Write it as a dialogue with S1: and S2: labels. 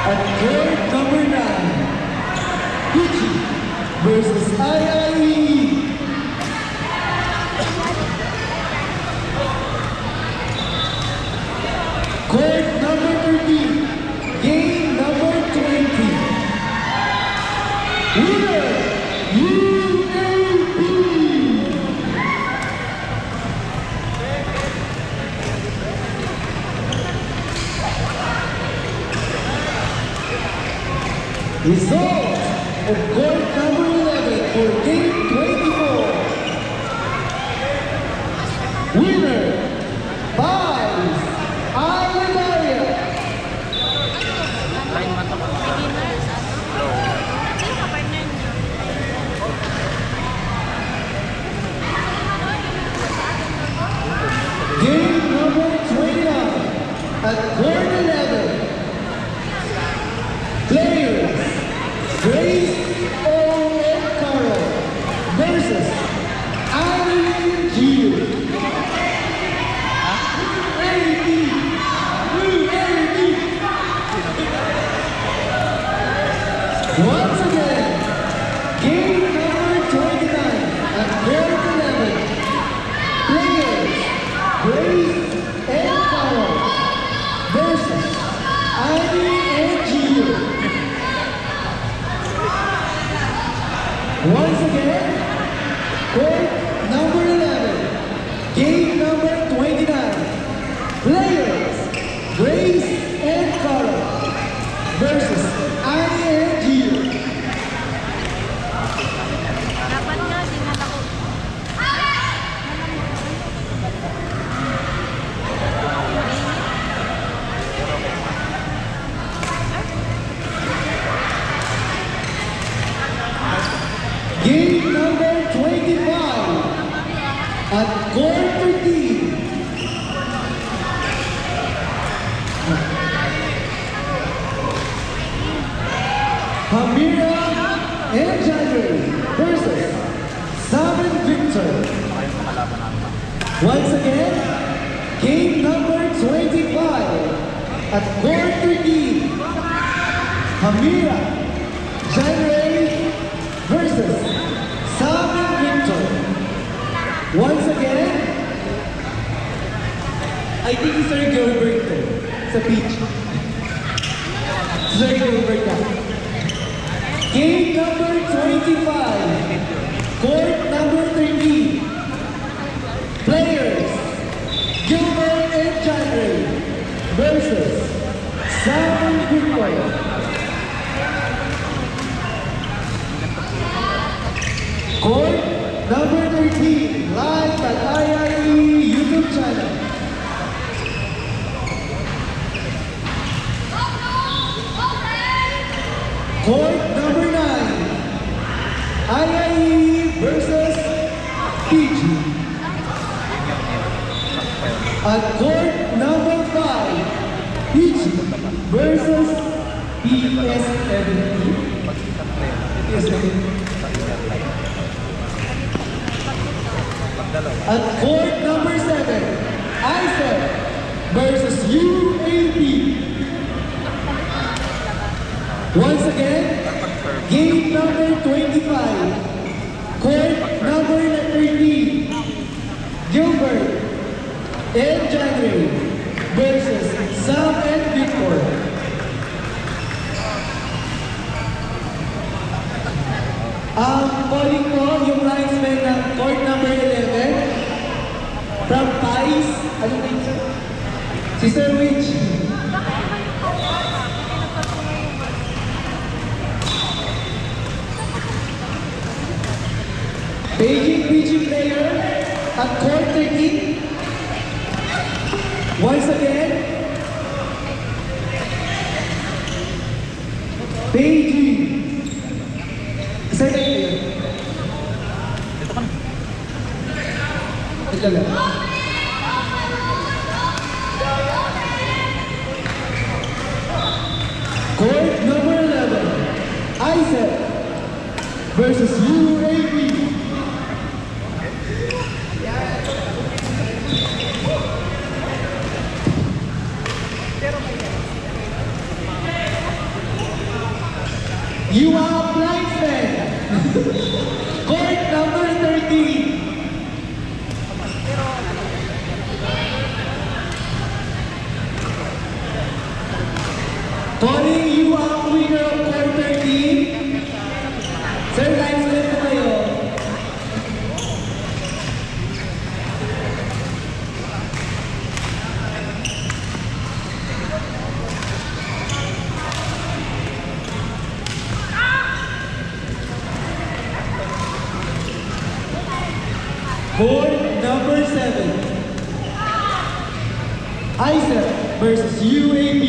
S1: At court number 9, PICHE versus IIE. Court number 13, game number 20. Winner, UAP! Results of court number 11 for game 24. Winner, PICHE, Alitaria. Game number 29 at court 11. Players, Grace O. and Carl versus Irene G. Once again, game number 29 at court 11. Players, Grace and Carl versus Irene and Gio. Once again, court number 11, game number 29. Players, Grace and Carl versus Irene and Gio. Game number 25 at court 13. Hamira and January versus Sam and Victor. Once again, game number 25 at court 13. Hamira, January versus Sam and Victor. Once again, I think it's Sir Gilbert to, sa PICHE. Sir Gilbert ka. Game number 25, court number 13. Players, Gilbert and Chandray versus Sam and Victor. Court number 13, live at IIE YouTube channel. Court number 9, IIE versus PICHE. At court number 5, PICHE versus PSME. At court number 7, ISEP versus UAP. Once again, game number 25, court number 13, Gilbert and January versus Sam and Victor. Calling ko yung linesman ng court number 11 from PICHE. Ano name sir? Si Sir Rich. Beijing PG player at court 13. Once again, Beijing. Isa na yun. Ito ka na. Ito lang. Court number 11, ISEP versus UAP. You are blindsmen. Court number 13. Calling you ang winner of court 13. Sir, linesman po kayo. Court number 7. ISEP versus UAB.